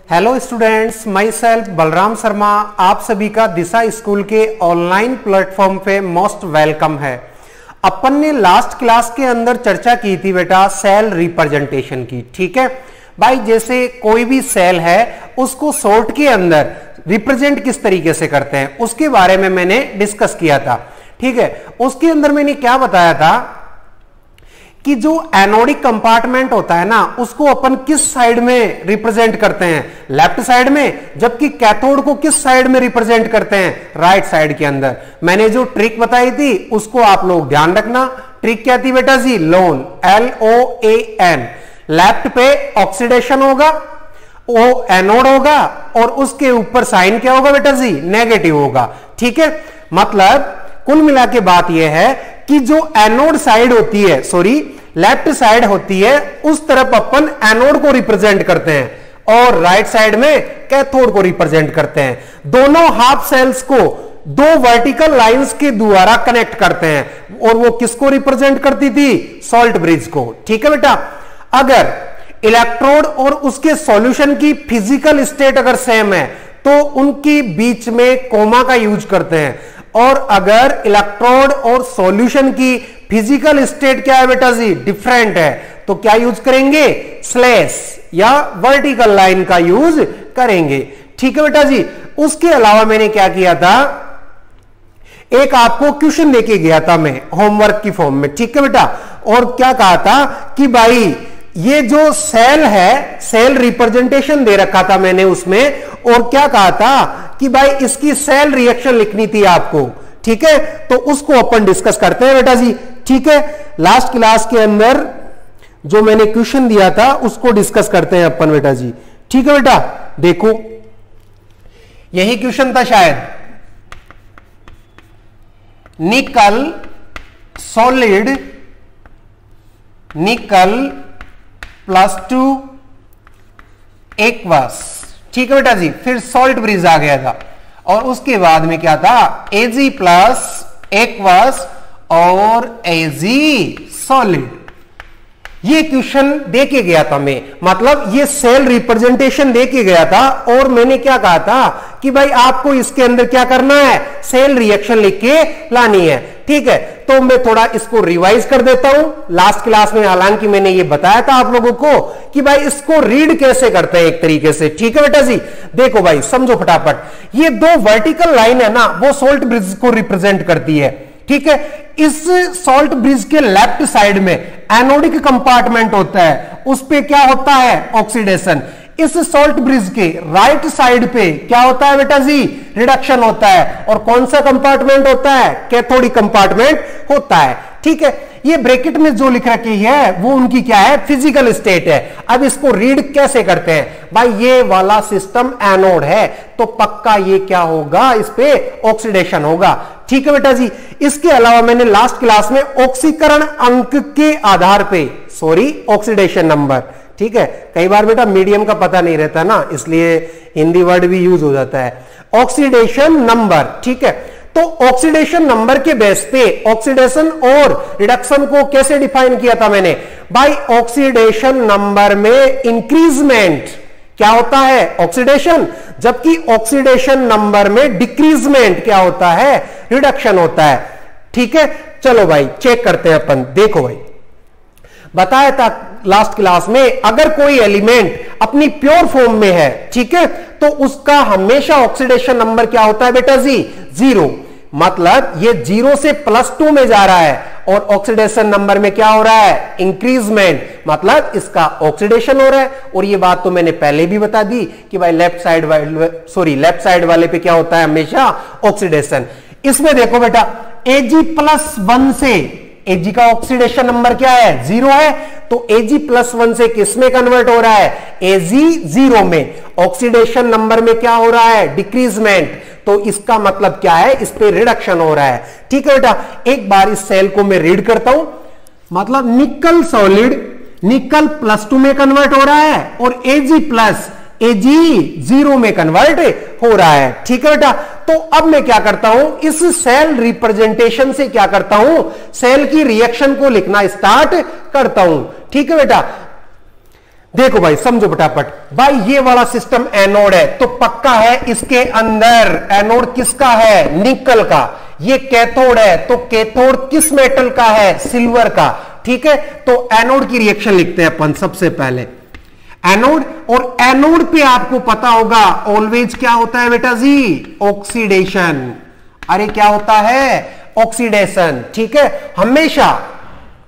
Hello students, my self Balram Sharma आप सभी का दिशा स्कूल के ऑनलाइन प्लेटफॉर्म पे मोस्ट वेलकम है। अपन ने लास्ट क्लास के अंदर चर्चा की थी बेटा सेल रिप्रेजेंटेशन की। ठीक है भाई, जैसे कोई भी सेल है उसको सॉर्ट के अंदर रिप्रेजेंट किस तरीके से करते हैं उसके बारे में मैंने डिस्कस किया था। ठीक है, उसके अंदर मैंने क्या बताया था कि जो एनोडिक कंपार्टमेंट होता है ना उसको अपन किस साइड में रिप्रेजेंट करते हैं, लेफ्ट साइड में, जबकि कैथोड को किस साइड में रिप्रेजेंट करते हैं, राइट साइड के अंदर। मैंने जो ट्रिक बताई थी उसको आप लोग ध्यान रखना। ट्रिक क्या थी बेटा जी? Loan, LOAN। लेफ्ट पे ऑक्सीडेशन होगा, ओ एनोड होगा और उसके ऊपर साइन क्या होगा बेटा जी? नेगेटिव होगा। ठीक है, मतलब कुल मिला के बात यह है कि जो एनोड साइड होती है, लेफ्ट साइड होती है, उस तरफ अपन एनोड को रिप्रेजेंट करते हैं और राइट साइड में कैथोड को रिप्रेजेंट करते हैं। दोनों हाफ सेल्स को दो वर्टिकल लाइंस के द्वारा कनेक्ट करते हैं और वो किसको रिप्रेजेंट करती थी? सॉल्ट ब्रिज को। ठीक है बेटा, अगर इलेक्ट्रोड और उसके सॉल्यूशन की फिजिकल स्टेट अगर सेम है तो उनकी बीच में कोमा का यूज करते हैं, और अगर इलेक्ट्रोड और सॉल्यूशन की फिजिकल स्टेट क्या है बेटा जी? डिफरेंट है, तो क्या यूज करेंगे? स्लैश या वर्टिकल लाइन का यूज करेंगे। ठीक है बेटा जी, उसके अलावा मैंने क्या किया था, एक आपको क्वेश्चन लेके गया था मैं होमवर्क की फॉर्म में। ठीक है बेटा, और क्या कहा था कि भाई ये जो सेल है, सेल रिप्रेजेंटेशन दे रखा था मैंने उसमें, और क्या कहा था कि भाई इसकी सेल रिएक्शन लिखनी थी आपको। ठीक है, तो उसको अपन डिस्कस करते हैं बेटा जी। ठीक है, लास्ट क्लास के अंदर जो मैंने क्वेश्चन दिया था उसको डिस्कस करते हैं अपन बेटा जी। ठीक है बेटा, देखो यही क्वेश्चन था शायद। निकल सॉलिड, निकल +2 एक्वस। ठीक है बेटा जी, फिर सॉल्ट ब्रिज आ गया था और उसके बाद में क्या था? Ag प्लस एक्वस और Ag सॉलिड। ये क्वेश्चन देके गया था मैं, मतलब ये सेल रिप्रेजेंटेशन देके गया था और मैंने क्या कहा था कि भाई आपको इसके अंदर क्या करना है? सेल रिएक्शन लिख के लानी है। ठीक है, तो मैं थोड़ा इसको रिवाइज कर देता हूं। लास्ट क्लास में हालांकि मैंने ये बताया था आप लोगों को कि भाई इसको रीड कैसे करते हैं एक तरीके से। ठीक है बेटा जी, देखो भाई समझो फटाफट। ये दो वर्टिकल लाइन है ना, वो सॉल्ट ब्रिज को रिप्रेजेंट करती है। ठीक है, इस सॉल्ट ब्रिज के लेफ्ट साइड में एनोडिक कंपार्टमेंट होता है, उस पे क्या होता है? ऑक्सीडेशन। इस सॉल्ट ब्रिज के राइट साइड पे क्या होता है बेटा जी? रिडक्शन होता है। और कौन सा कंपार्टमेंट होता है? कैथोडिक कंपार्टमेंट होता है। ठीक है, ये ब्रैकेट में जो लिख रखी है वो उनकी क्या है? फिजिकल स्टेट है। अब इसको रीड कैसे करते हैं? भाई ये वाला सिस्टम एनोड है तो पक्का ये क्या होगा? इस पे ऑक्सीडेशन होगा। ठीक है बेटा जी, इसके अलावा मैंने लास्ट क्लास में ऑक्सीकरण अंक के आधार पे, ऑक्सीडेशन नंबर, ठीक है, कई बार बेटा मीडियम का पता नहीं रहता ना, इसलिए हिंदी वर्ड भी यूज हो जाता है। ऑक्सीडेशन नंबर, ठीक है, तो ऑक्सीडेशन नंबर के बेस पे ऑक्सीडेशन और रिडक्शन को कैसे डिफाइन किया था मैंने? भाई ऑक्सीडेशन नंबर में इंक्रीजमेंट क्या होता है? ऑक्सीडेशन, जबकि ऑक्सीडेशन नंबर में डिक्रीजमेंट क्या होता है? रिडक्शन होता है। ठीक है, चलो भाई चेक करते हैं अपन। देखो भाई, बताया था लास्ट क्लास में अगर कोई एलिमेंट अपनी प्योर फॉर्म में है, ठीक है, तो उसका हमेशा ऑक्सीडेशन नंबर क्या होता है बेटा जी? 0। मतलब ये 0 से +2 में जा रहा है और ऑक्सीडेशन नंबर में क्या हो रहा है? इंक्रीजमेंट, मतलब इसका ऑक्सीडेशन हो रहा है। और ये बात तो मैंने पहले भी बता दी कि भाई लेफ्ट साइड वाले पे क्या होता है? हमेशा ऑक्सीडेशन। इसमें देखो बेटा Ag+1 से, Ag का ऑक्सीडेशन नंबर क्या है? 0 है, तो Ag+1 से किस में कन्वर्ट हो रहा है? Ag0 में। ऑक्सीडेशन नंबर में क्या हो रहा है? डिक्रीजमेंट, तो इसका मतलब क्या है? इस पे रिडक्शन हो रहा है। ठीक है बेटा, एक बार इस सेल को मैं रीड करता हूं, मतलब निकल सॉलिड, निकल +2 में कन्वर्ट हो रहा है और Ag0 में कन्वर्ट हो रहा है। ठीक है बेटा, तो अब मैं क्या करता हूं? इस सेल रिप्रेजेंटेशन से क्या करता हूं? सेल की रिएक्शन को लिखना स्टार्ट करता हूं। ठीक है बेटा, देखो भाई समझो फटाफट, भाई ये वाला सिस्टम एनोड है तो पक्का है इसके अंदर एनोड किसका है, निकल का। ये कैथोड है तो कैथोड किस मेटल का है, सिल्वर का। ठीक है, तो एनोड की रिएक्शन लिखते हैं अपन सबसे पहले एनोड, और एनोड पे आपको पता होगा ऑलवेज क्या होता है बेटा जी, ऑक्सीडेशन। अरे क्या होता है, ऑक्सीडेशन। ठीक है, हमेशा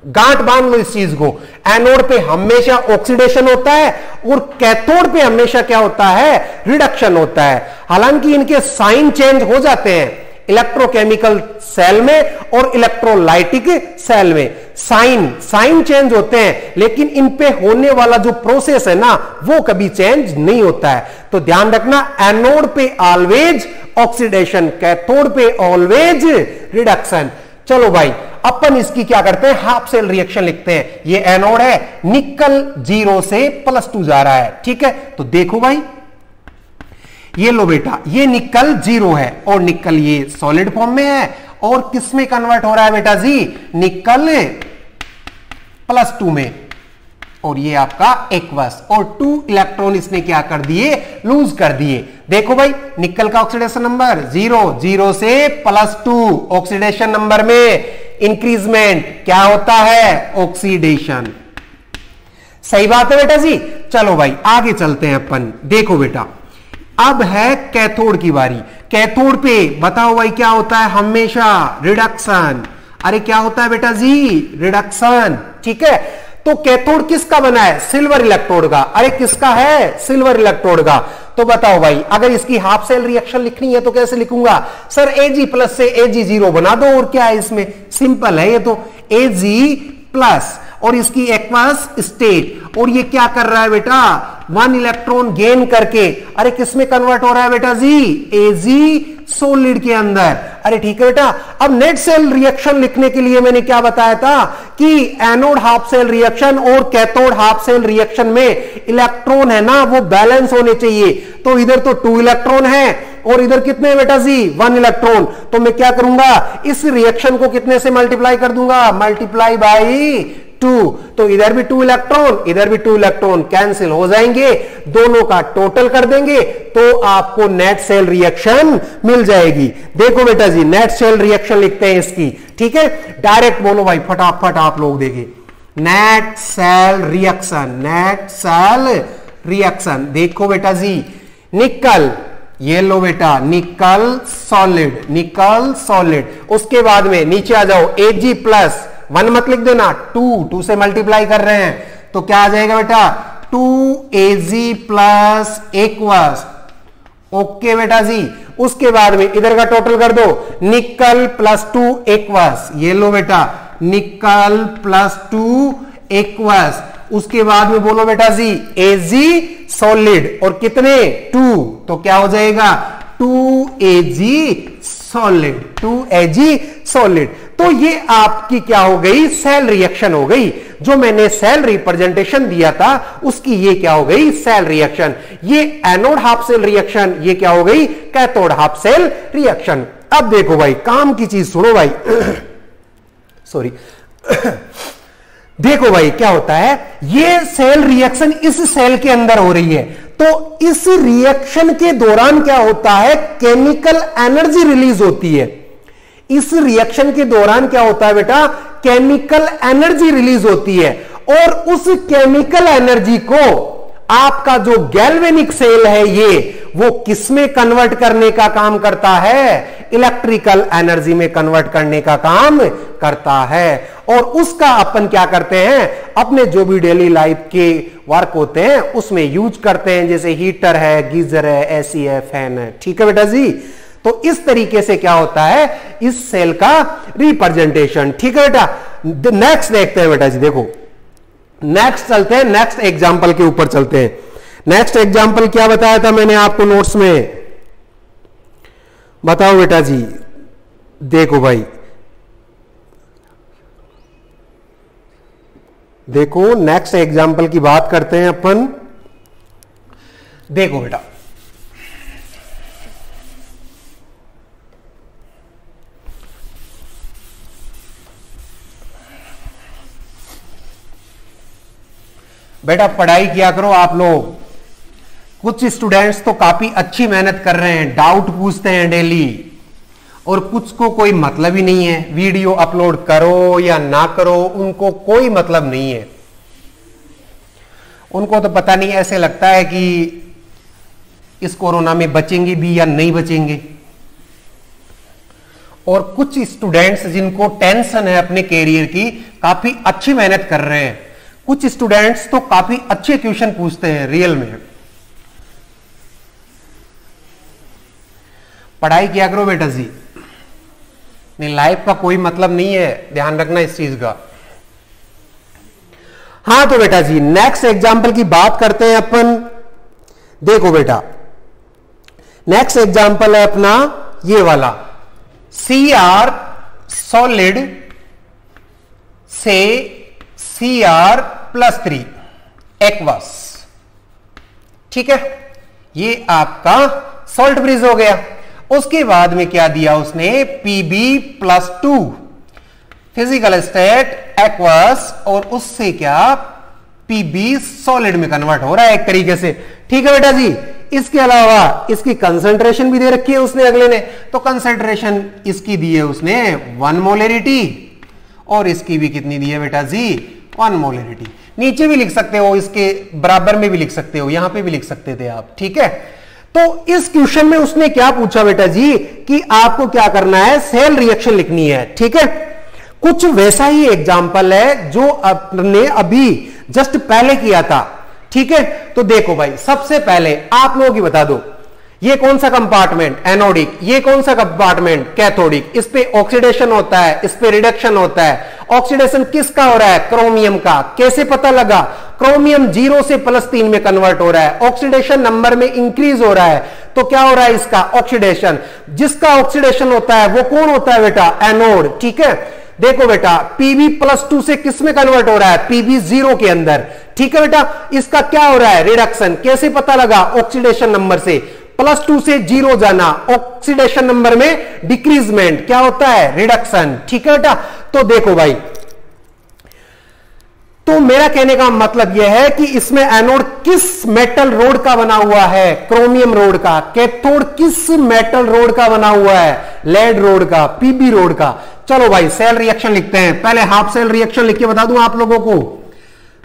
गांठ बांध लो इस चीज को, एनोड पे हमेशा ऑक्सीडेशन होता है और कैथोड पे हमेशा क्या होता है, रिडक्शन होता है। हालांकि इनके साइन चेंज हो जाते हैं इलेक्ट्रोकेमिकल सेल में और इलेक्ट्रोलाइटिक सेल में, साइन चेंज होते हैं, लेकिन इन पे होने वाला जो प्रोसेस है ना वो कभी चेंज नहीं होता है। तो ध्यान रखना, एनोड पे ऑलवेज ऑक्सीडेशन, कैथोड पे ऑलवेज रिडक्शन। चलो भाई अपन इसकी क्या करते हैं, हाफ सेल रिएक्शन लिखते हैं। ये एनोड है, निकल 0 से +2 जा रहा है। ठीक है, तो देखो भाई ये लो बेटा, ये निकल 0 है और निकल ये सॉलिड फॉर्म में है और किस में कन्वर्ट हो रहा है बेटा जी, निकल +2 में, और ये आपका एक्वस, और 2 इलेक्ट्रॉन इसने क्या कर दिए, लूज कर दिए। देखो भाई निकल का ऑक्सीडेशन नंबर 0 से +2, ऑक्सीडेशन नंबर में इंक्रीजमेंट क्या होता है, ऑक्सीडेशन। सही बात है बेटा जी। चलो भाई आगे चलते हैं अपन। देखो बेटा अब है कैथोड की बारी। कैथोड पे बताओ भाई क्या होता है, हमेशा रिडक्शन। अरे क्या होता है बेटा जी, रिडक्शन। ठीक है, तो कैथोड किसका बना है, सिल्वर इलेक्ट्रोड का। अरे किसका है, सिल्वर इलेक्ट्रोड का। तो बताओ भाई अगर इसकी हाफ सेल रिएक्शन लिखनी है तो कैसे लिखूंगा, सर Ag+ से Ag0 बना दो, और क्या है इसमें, सिंपल है ये तो, Ag+ और इसकी एक्वस स्टेट, और ये क्या कर रहा है बेटा, 1 इलेक्ट्रॉन गेन करके, अरे किस में कन्वर्ट हो रहा है बेटा जी, Ag सॉलिड के अंदर। अरे ठीक है बेटा, अब नेट सेल रिएक्शन लिखने के लिए मैंने क्या बताया था कि एनोड हाफ सेल रिएक्शन और कैथोड हाफ सेल रिएक्शन में इलेक्ट्रॉन है ना वो बैलेंस होने चाहिए। तो इधर तो 2 इलेक्ट्रॉन है और इधर कितने हैं बेटा जी, 1 इलेक्ट्रॉन। तो मैं क्या करूंगा, इस रिएक्शन को कितने से मल्टीप्लाई कर दूंगा, मल्टीप्लाई बाई 2। तो इधर भी 2 इलेक्ट्रॉन, इधर भी 2 इलेक्ट्रॉन कैंसिल हो जाएंगे, दोनों का टोटल कर देंगे तो आपको नेट सेल रिएक्शन मिल जाएगी। देखो बेटा जी नेट सेल रिएक्शन लिखते हैं इसकी। ठीक है, डायरेक्ट बोलो भाई फटाफट आप लोग देखिए, net cell reaction, net cell reaction. देखो बेटा जी निकल, ये लो बेटा निकल सॉलिड, निकल सॉलिड। उसके बाद में नीचे आ जाओ, Ag+ 1 मत लिख देना, 2 से मल्टीप्लाई कर रहे हैं तो क्या आ जाएगा बेटा, 2Ag+ एक्वस। ओके बेटा जी, उसके बाद में इधर का टोटल कर दो, निकल +2 एक्वस। ये लो बेटा निकल +2 एक्वस। उसके बाद में बोलो बेटा जी Ag सॉलिड, और कितने 2, तो क्या हो जाएगा 2Ag सॉलिड, 2Ag सॉलिड। तो ये आपकी क्या हो गई, सेल रिएक्शन हो गई। जो मैंने सेल रिप्रेजेंटेशन दिया था उसकी ये क्या हो गई, सेल रिएक्शन। ये एनोड हाफ सेल रिएक्शन, ये क्या हो गई, कैथोड हाफ सेल रिएक्शन। अब देखो भाई काम की चीज सुनो भाई सॉरी देखो भाई क्या होता है, ये सेल रिएक्शन इस सेल के अंदर हो रही है, तो इस रिएक्शन के दौरान क्या होता है, केमिकल एनर्जी रिलीज होती है। इस रिएक्शन के दौरान क्या होता है बेटा, केमिकल एनर्जी रिलीज होती है, और उस केमिकल एनर्जी को आपका जो गैल्वेनिक सेल है ये वो किस में कन्वर्ट करने का काम करता है, इलेक्ट्रिकल एनर्जी में कन्वर्ट करने का काम करता है। और उसका अपन क्या करते हैं, अपने जो भी डेली लाइफ के वर्क होते हैं उसमें यूज करते हैं, जैसे हीटर है, गीजर है, एसी है, फैन है। ठीक है बेटा जी, तो इस तरीके से क्या होता है इस सेल का रिप्रेजेंटेशन। ठीक है बेटा, नेक्स्ट देखते हैं बेटा जी। देखो नेक्स्ट चलते हैं, नेक्स्ट एग्जांपल के ऊपर चलते हैं। नेक्स्ट एग्जांपल क्या बताया था मैंने आपको नोट्स में, बताओ बेटा जी। देखो भाई देखो नेक्स्ट एग्जांपल की बात करते हैं अपन। देखो बेटा बेटा पढ़ाई किया करो आप लोग। कुछ स्टूडेंट्स तो काफी अच्छी मेहनत कर रहे हैं, डाउट पूछते हैं डेली, और कुछ को कोई मतलब ही नहीं है, वीडियो अपलोड करो या ना करो उनको कोई मतलब नहीं है। उनको तो पता नहीं, ऐसे लगता है कि इस कोरोना में बचेंगे भी या नहीं बचेंगे। और कुछ स्टूडेंट्स जिनको टेंशन है अपने कैरियर की, काफी अच्छी मेहनत कर रहे हैं। कुछ स्टूडेंट्स तो काफी अच्छे क्वेश्चन पूछते हैं रियल में। पढ़ाई किया करो बेटा जी, नहीं लाइफ का कोई मतलब नहीं है, ध्यान रखना इस चीज का। हां तो बेटा जी नेक्स्ट एग्जाम्पल की बात करते हैं अपन। देखो बेटा नेक्स्ट एग्जाम्पल है अपना ये वाला, Cr सॉलिड से Cr+3 एक्वस। ठीक है, ये आपका सॉल्ट ब्रिज हो गया। उसके बाद में क्या दिया उसने, Pb+2 फिजिकल स्टेट एक्वस, और उससे क्या Pb सॉलिड में कन्वर्ट हो रहा है एक तरीके से। ठीक है बेटा जी, इसके अलावा इसकी कंसंट्रेशन भी दे रखी है उसने अगले ने, तो कंसंट्रेशन इसकी दी है उसने 1 मोलरिटी, और इसकी भी कितनी दी है बेटा जी 1 मोलरिटी। नीचे भी लिख सकते हो, इसके बराबर में भी लिख सकते हो, यहां पे भी लिख सकते थे आप। ठीक है, तो इस क्वेश्चन में उसने क्या पूछा बेटा जी कि आपको क्या करना है, सेल रिएक्शन लिखनी है। ठीक है, कुछ वैसा ही एग्जाम्पल है जो आपने अभी जस्ट पहले किया था। ठीक है, तो देखो भाई सबसे पहले आप लोगों की बता दो, ये कौन सा कंपार्टमेंट एनोडिक, ये कौन सा कंपार्टमेंट कैथोडिक। इस पे ऑक्सीडेशन होता है, इस पे रिडक्शन होता है। ऑक्सीडेशन किसका हो रहा है, क्रोमियम का। कैसे पता लगा, क्रोमियम 0 से +3 में कन्वर्ट हो रहा है, ऑक्सीडेशन नंबर में इंक्रीज हो रहा है, तो क्या हो रहा है इसका ऑक्सीडेशन। जिसका ऑक्सीडेशन होता है वो कौन होता है बेटा, एनोड। ठीक है, देखो बेटा Pb+2 से किस में कन्वर्ट हो रहा है, Pb0 के अंदर। ठीक है बेटा, इसका क्या हो रहा है, रिडक्शन। कैसे पता लगा, ऑक्सीडेशन नंबर से, +2 से 0 जाना, ऑक्सीडेशन नंबर में डिक्रीजमेंट, क्या होता है, रिडक्शन। ठीक है बेटा, तो देखो भाई, तो मेरा कहने का मतलब यह है कि इसमें एनोड किस मेटल रोड का बना हुआ है, क्रोमियम रोड का। कैथोड किस मेटल रोड का बना हुआ है, लेड रोड का, पीबी रोड का। चलो भाई सेल रिएक्शन लिखते हैं। पहले हाफ सेल रिएक्शन लिख के बता दूं आप लोगों को।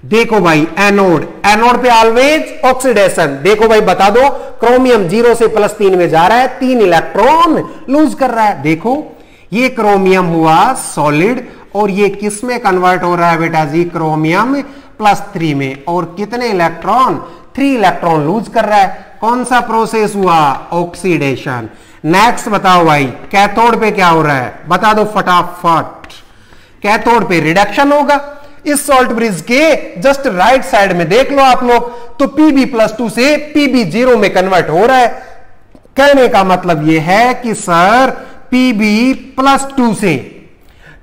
देखो भाई एनोड, एनोड पे ऑलवेज ऑक्सीडेशन। देखो भाई बता दो, क्रोमियम 0 से +3 में जा रहा है, 3 इलेक्ट्रॉन लूज कर रहा है। देखो ये क्रोमियम हुआ सॉलिड, और ये किस में कन्वर्ट हो रहा है बेटा जी, क्रोमियम +3 में, और कितने इलेक्ट्रॉन, 3 इलेक्ट्रॉन लूज कर रहा है। कौन सा प्रोसेस हुआ, ऑक्सीडेशन। नेक्स्ट बताओ भाई कैथोड पे क्या हो रहा है, बता दो फटाफट। कैथोड पे रिडक्शन होगा। इस सॉल्ट ब्रिज के जस्ट राइट साइड में देख लो आप लोग, तो Pb+2 से Pb0 में कन्वर्ट हो रहा है। कहने का मतलब यह है कि सर Pb+2 से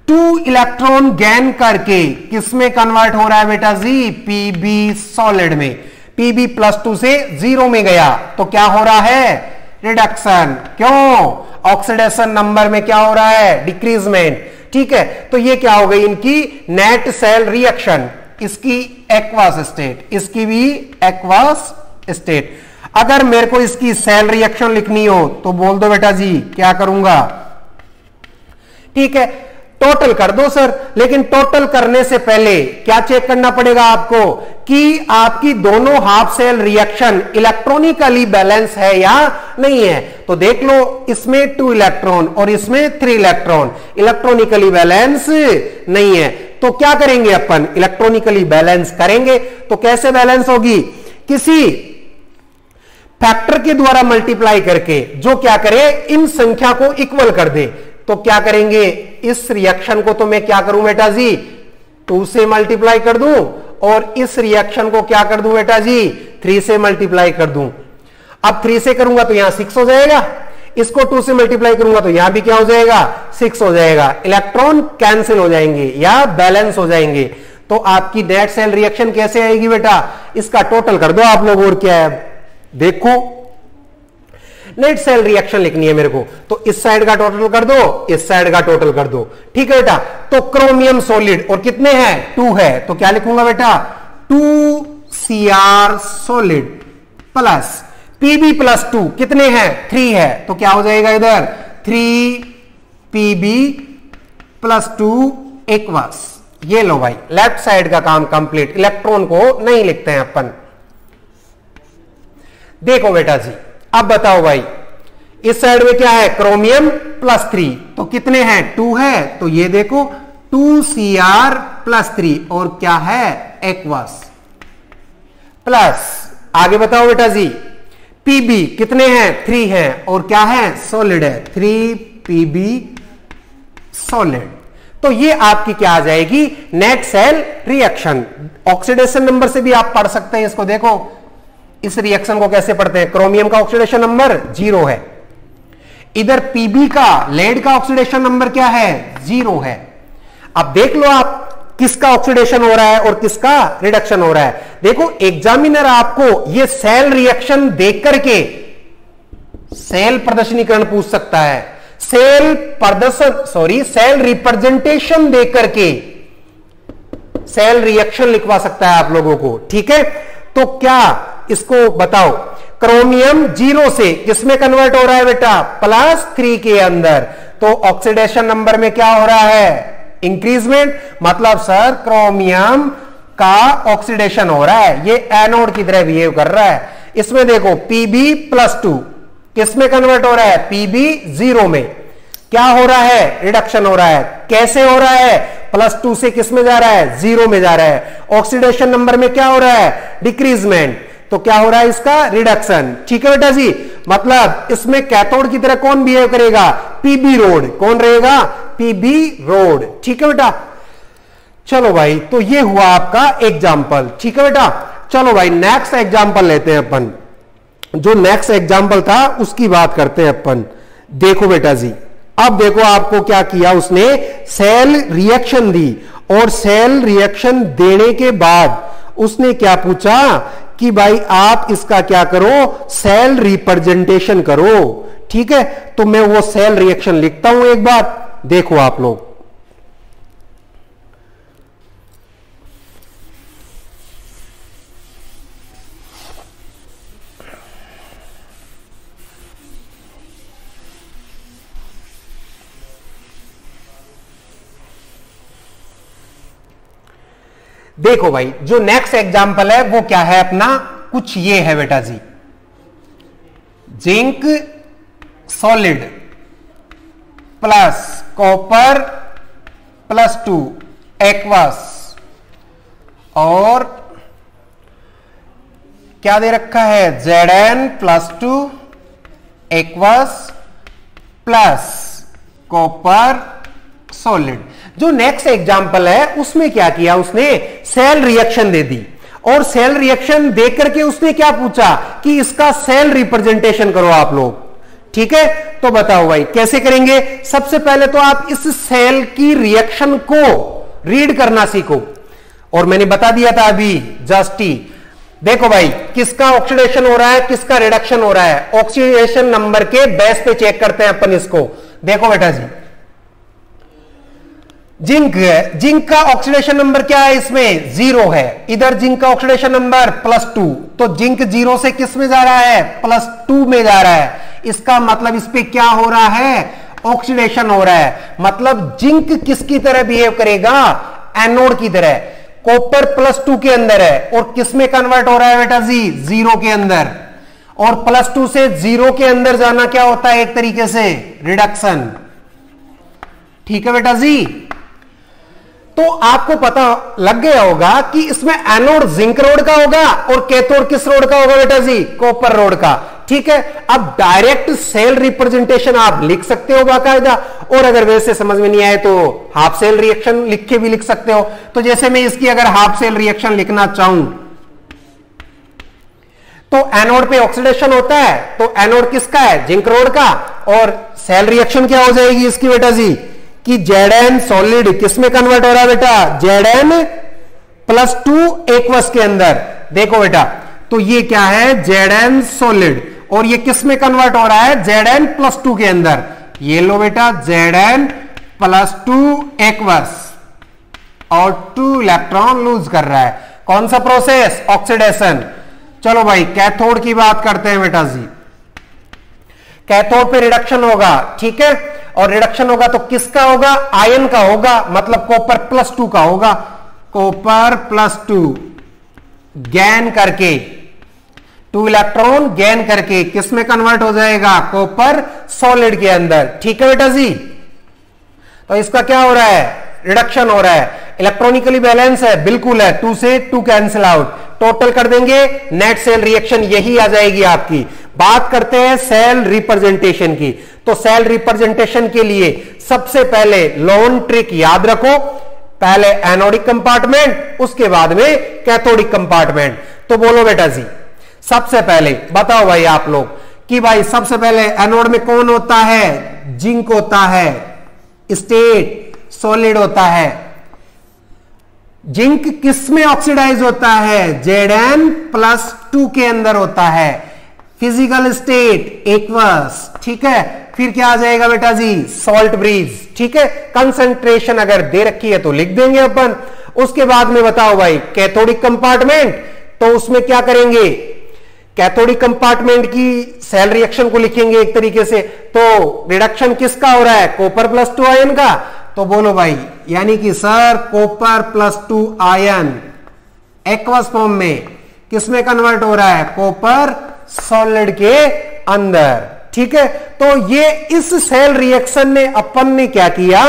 2 इलेक्ट्रॉन गेन करके किस में कन्वर्ट हो रहा है बेटा जी, Pb सॉलिड में। Pb+2 से 0 में गया तो क्या हो रहा है, रिडक्शन। क्यों, ऑक्सीडेशन नंबर में क्या हो रहा है, डिक्रीजमेंट। ठीक है, तो ये क्या हो गई इनकी नेट सेल रिएक्शन। इसकी एक्वस स्टेट, इसकी भी एक्वस स्टेट। अगर मेरे को इसकी सेल रिएक्शन लिखनी हो तो बोल दो बेटा जी, क्या करूंगा। ठीक है, टोटल कर दो सर, लेकिन टोटल करने से पहले क्या चेक करना पड़ेगा आपको कि आपकी दोनों half cell reaction electronically balance है या नहीं है। तो देख लो, इसमें 2 इलेक्ट्रॉन और इसमें 3 इलेक्ट्रॉन, इलेक्ट्रॉनिकली बैलेंस नहीं है। तो क्या करेंगे अपन, इलेक्ट्रॉनिकली बैलेंस करेंगे। तो कैसे बैलेंस होगी, किसी फैक्टर के द्वारा मल्टीप्लाई करके, जो क्या करे इन संख्या को इक्वल कर दे। तो क्या करेंगे, इस रिएक्शन को तो मैं क्या करूं बेटा जी, 2 से मल्टीप्लाई कर दूं, और इस रिएक्शन को क्या कर दूं बेटा जी, 3 से मल्टीप्लाई कर दूं। अब 3 से करूंगा तो यहां 6 हो जाएगा, इसको 2 से मल्टीप्लाई करूंगा तो यहां भी क्या हो जाएगा, 6 हो जाएगा। इलेक्ट्रॉन कैंसिल हो जाएंगे या बैलेंस हो जाएंगे। तो आपकी नेट सेल रिएक्शन कैसे आएगी बेटा, इसका टोटल कर दो आप लोग, और क्या है देखो। नेट सेल रिएक्शन लिखनी है मेरे को, तो इस साइड का टोटल कर दो, इस साइड का टोटल कर दो। ठीक है बेटा, तो क्रोमियम सॉलिड और कितने हैं, 2 है, तो क्या लिखूंगा बेटा, 2 Cr solid plus Pb plus 2 कितने हैं 3 है, तो क्या हो जाएगा इधर 3Pb प्लस 2 एक्वस। ये लो भाई लेफ्ट साइड का काम कंप्लीट। इलेक्ट्रॉन को नहीं लिखते हैं अपन। देखो बेटा जी अब बताओ भाई इस साइड में क्या है क्रोमियम प्लस 3, तो कितने हैं 2 है, तो ये देखो 2Cr प्लस 3 और क्या है एक्वस प्लस आगे बताओ बेटा जी Pb कितने हैं 3 हैं और क्या है सॉलिड है 3Pb सॉलिड। तो ये आपकी क्या आ जाएगी net cell reaction. Oxidation number से भी आप पढ़ सकते हैं इसको। देखो इस रिएक्शन को कैसे पढ़ते हैं, क्रोमियम का ऑक्सीडेशन नंबर 0 है, इधर Pb का लेड का ऑक्सीडेशन नंबर क्या है 0 है। अब देख लो आप किसका ऑक्सीडेशन हो रहा है और किसका रिडक्शन हो रहा है। देखो एग्जामिनर आपको ये सेल रिएक्शन देख करके सेल प्रदर्शनीकरण पूछ सकता है, सेल रिप्रेजेंटेशन देख करके सेल रिएक्शन लिखवा सकता है आप लोगों को। ठीक है, तो क्या इसको बताओ क्रोमियम 0 से किसमें कन्वर्ट हो रहा है बेटा +3 के अंदर, तो ऑक्सीडेशन नंबर में क्या हो रहा है इंक्रीजमेंट। मतलब सर क्रोमियम का ऑक्सीडेशन हो रहा है, ये एनोड की तरह बिहेव कर रहा है। इसमें देखो Pb प्लस 2 किसमें कन्वर्ट हो रहा है Pb 0 में, क्या हो रहा है रिडक्शन हो रहा है। कैसे हो रहा है +2 से किसमें जा रहा है 0 में जा रहा है। ऑक्सीडेशन नंबर में क्या हो रहा है डिक्रीजमेंट, तो क्या हो रहा है इसका रिडक्शन। ठीक है बेटा जी, मतलब इसमें कैथोड की तरह कौन बिहेव करेगा Pb रोड, कौन रहेगा Pb रोड। ठीक है बेटा, चलो भाई तो ये हुआ आपका एग्जाम्पल। ठीक है बेटा, चलो भाई नेक्स्ट एग्जाम्पल लेते हैं अपन। जो नेक्स्ट एग्जाम्पल था उसकी बात करते हैं अपन। देखो बेटा जी अब देखो आपको क्या किया उसने, सेल रिएक्शन दी और सेल रिएक्शन देने के बाद उसने क्या पूछा कि भाई आप इसका क्या करो सेल रिप्रेजेंटेशन करो। ठीक है, तो मैं वो सेल रिएक्शन लिखता हूं एक बार, देखो आप लोग। देखो भाई जो नेक्स्ट एग्जांपल है वो क्या है अपना, कुछ ये है बेटा जी, zinc solid plus copper plus 2 aqueous और क्या दे रखा है Zn plus 2 aqueous plus copper solid. जो नेक्स्ट एग्जांपल है उसमें क्या किया उसने सेल रिएक्शन दे दी और सेल रिएक्शन देख करके उसने क्या पूछा कि इसका सेल रिप्रेजेंटेशन करो आप लोग। ठीक है, तो बताओ भाई कैसे करेंगे। सबसे पहले तो आप इस सेल की रिएक्शन को रीड करना सीखो और मैंने बता दिया था अभी जस्ट ही। देखो भाई किसका ऑक्सीडेशन हो रहा है किसका रिडक्शन हो रहा है, ऑक्सीडेशन नंबर के बेस पे चेक करते हैं अपन इसको। देखो बेटा जी जिंक है, जिंक का ऑक्सीडेशन नंबर क्या है इसमें 0 है, इधर जिंक का ऑक्सीडेशन नंबर +2, तो जिंक 0 से किस में जा रहा है +2 में जा रहा है। इसका मतलब इस पे क्या हो रहा है ऑक्सीडेशन हो रहा है। मतलब जिंक किसकी तरह बिहेव करेगा एनोड की तरह। कॉपर +2 के अंदर है और किस में कन्वर्ट हो रहा है बेटा जी 0 के अंदर, और +2 से 0 के अंदर जाना क्या होता है एक तरीके से रिडक्शन। ठीक है बेटा जी, तो आपको पता लग गया होगा कि इसमें एनोड जिंक रोड का होगा और कैथोड किस रोड का होगा बेटा जी कॉपर रोड का। ठीक है, अब डायरेक्ट सेल रिप्रेजेंटेशन आप लिख सकते हो बाकायदा, और अगर वैसे समझ में नहीं आए तो हाफ सेल रिएक्शन लिख के भी लिख सकते हो। तो जैसे मैं इसकी अगर हाफ सेल रिएक्शन लिखना चाहूं तो एनोड पे ऑक्सीडेशन होता है, तो एनोड किसका है जिंक रोड का, और सेल रिएक्शन क्या हो जाएगी इसकी बेटा जी कि Zn सॉलिड किस में कन्वर्ट हो रहा है बेटा Zn प्लस 2 एक्वस के अंदर। देखो बेटा तो ये क्या है Zn सॉलिड और ये किस में कन्वर्ट हो रहा है Zn प्लस 2 के अंदर। ये लो बेटा Zn प्लस 2 एक्वस और 2 इलेक्ट्रॉन लूज कर रहा है। कौन सा प्रोसेस? ऑक्सीडेशन। चलो भाई कैथोड की बात करते हैं बेटा जी। कैथोड पे रिडक्शन होगा, ठीक है, और रिडक्शन होगा तो किसका होगा? आयन का होगा, मतलब कॉपर +2 का होगा। कॉपर +2 गेन करके, 2 इलेक्ट्रॉन गेन करके किस में कन्वर्ट हो जाएगा? कॉपर सॉलिड के अंदर, ठीक है बेटा जी। तो इसका क्या हो रहा है? रिडक्शन हो रहा है। इलेक्ट्रॉनिकली बैलेंस है, बिल्कुल है, 2 से 2 कैंसिल आउट, टोटल कर देंगे, नेट सेल रिएक्शन यही आ जाएगी आपकी। बात करते हैं सेल रिप्रेजेंटेशन की। तो सेल रिप्रेजेंटेशन के लिए सबसे पहले लोन ट्रिक याद रखो, पहले एनोडिक कंपार्टमेंट, उसके बाद में कैथोडिक कंपार्टमेंट। तो बोलो बेटा जी, सबसे पहले बताओ भाई आप लोग कि भाई सबसे पहले एनोड में कौन होता है? जिंक होता है, स्टेट सॉलिड होता है। जिंक किस में ऑक्सीडाइज होता है? Zn+2 के अंदर होता है। फिजिकल स्टेट एक्वस, ठीक है। फिर क्या आ जाएगा बेटा जी? सॉल्ट ब्रीज, ठीक है। कंसंट्रेशन अगर दे रखी है तो लिख देंगे अपन। उसके बाद में बताओ भाई कैथोडिक कंपार्टमेंट, तो उसमें क्या करेंगे? कैथोडिक कंपार्टमेंट की सेल रिएक्शन को लिखेंगे एक तरीके से। तो रिडक्शन किसका हो रहा है? कॉपर +2 आयन का। तो बोलो भाई, यानी कि sir copper +2 ion aqueous form में किस में कन्वर्ट हो रहा है? कॉपर सॉलिड के अंदर, ठीक है। तो ये इस सेल रिएक्शन ने अपन ने क्या किया?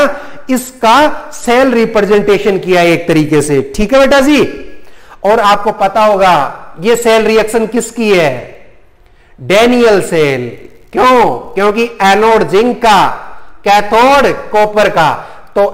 इसका सेल रिप्रेजेंटेशन किया एक तरीके से, ठीक है बेटा जी। और आपको पता होगा ये सेल रिएक्शन किसकी है? Daniel cell. क्यों? क्योंकि एनोड जिंक का, कैथोड कॉपर का। तो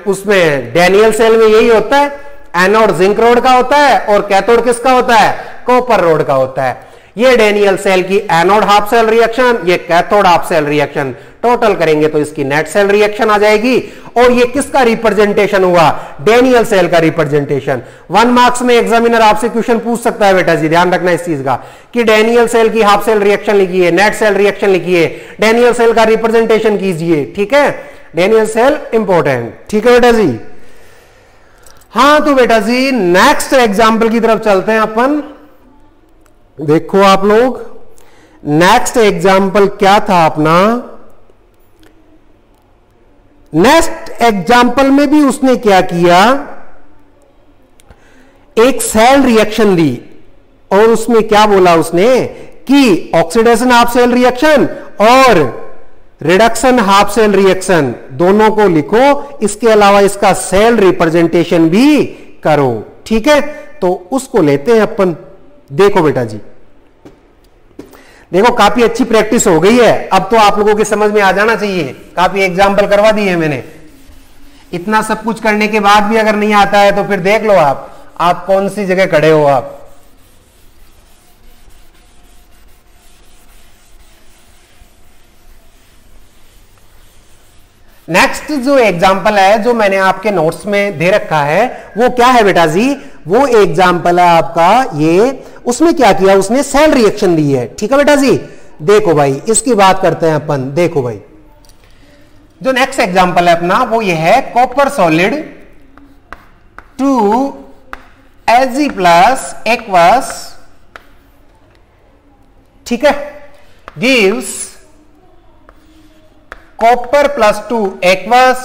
उसमें डैनियल सेल में यही होता है, एनोड जिंक रोड का होता है और कैथोड किसका होता है? कॉपर रोड का होता है। ये डैनियल सेल की एनोड हाफ सेल रिएक्शन, ये cathode half cell reaction, total करेंगे तो इसकी नेट सेल रिएक्शन आ जाएगी। और ये किसका रिप्रेजेंटेशन हुआ? डैनियल सेल का रिप्रेजेंटेशन। 1 मार्क्स में एग्जामिनर आपसे क्वेश्चन पूछ सकता है बेटा जी, ध्यान रखना इस चीज का कि डैनियल सेल की हाफ सेल रिएक्शन लिखिए, नेट सेल रिएक्शन लिखिए, डैनियल सेल का रिप्रेजेंटेशन कीजिए, ठीक है। डैनियल सेल इंपॉर्टेंट, ठीक है बेटा जी। हां तो बेटा जी नेक्स्ट एग्जाम्पल की तरफ चलते हैं अपन। देखो आप लोग, नेक्स्ट एग्जाम्पल क्या था अपना? नेक्स्ट एग्जाम्पल में भी उसने क्या किया? एक सेल रिएक्शन दी और उसमें क्या बोला उसने कि ऑक्सीडेशन हाफ सेल रिएक्शन और रिडक्शन हाफ सेल रिएक्शन दोनों को लिखो, इसके अलावा इसका सेल रिप्रेजेंटेशन भी करो, ठीक है। तो उसको लेते हैं अपन। देखो बेटा जी, देखो काफी अच्छी प्रैक्टिस हो गई है, अब तो आप लोगों के समझ में आ जाना चाहिए। काफी एग्जाम्पल करवा दिए मैंने। इतना सब कुछ करने के बाद भी अगर नहीं आता है तो फिर देख लो आप कौन सी जगह खड़े हो आप। नेक्स्ट जो एग्जाम्पल है जो मैंने आपके नोट्स में दे रखा है वो क्या है बेटा जी? वो एग्जाम्पल है आपका ये, उसमें क्या किया उसने? सेल रिएक्शन दी है, ठीक है बेटा जी। देखो भाई इसकी बात करते हैं अपन। देखो भाई जो नेक्स्ट एग्जाम्पल है अपना वो ये है कॉपर सॉलिड 2 Ag+ एक्वस, ठीक है, gives copper +2 aqueous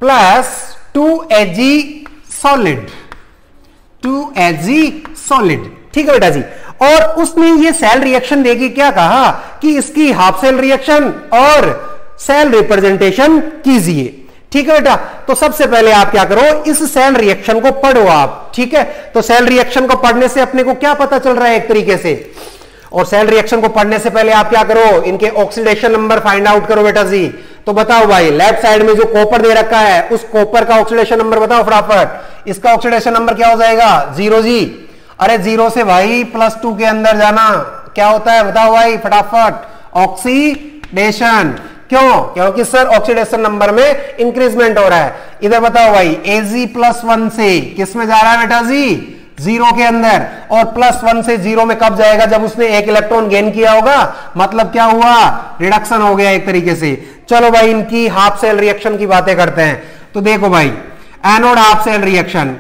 plus 2 Ag solid, 2 Ag solid, ठीक है बेटा जी। और उसने ये सेल रिएक्शन देगी क्या कहा कि इसकी हाफ सेल रिएक्शन और सेल रिप्रेजेंटेशन कीजिए, ठीक है बेटा। तो सबसे पहले आप क्या करो, इस सेल रिएक्शन को पढ़ो आप, ठीक है। तो सेल रिएक्शन को पढ़ने से अपने को क्या पता चल रहा है एक तरीके से, और सेल रिएक्शन को पढ़ने से पहले आप क्या करो, इनके ऑक्सीडेशन नंबर फाइंड आउट करो बेटा जी। तो बताओ भाई लेफ्ट साइड में जो कॉपर दे रखा है उस कॉपर का ऑक्सीडेशन नंबर बताओ फटाफट। इसका ऑक्सीडेशन नंबर क्या हो जाएगा? 0 जी। अरे 0 से भाई +2 के अंदर जाना क्या होता है बताओ भाई फटाफट? ऑक्सीडेशन। क्यों? क्योंकि सर ऑक्सीडेशन नंबर में इंक्रीजमेंट हो रहा है। इधर बताओ भाई Ag+1 से किस में जा रहा है बेटा जी? 0 के अंदर। और +1 से 0 में कब जाएगा? जब उसने 1 इलेक्ट्रॉन गेन किया होगा, मतलब क्या हुआ? रिडक्शन हो गया एक तरीके से। चलो भाई इनकी हाफ सेल रिएक्शन की बातें करते हैं। तो देखो भाई anode half cell reaction,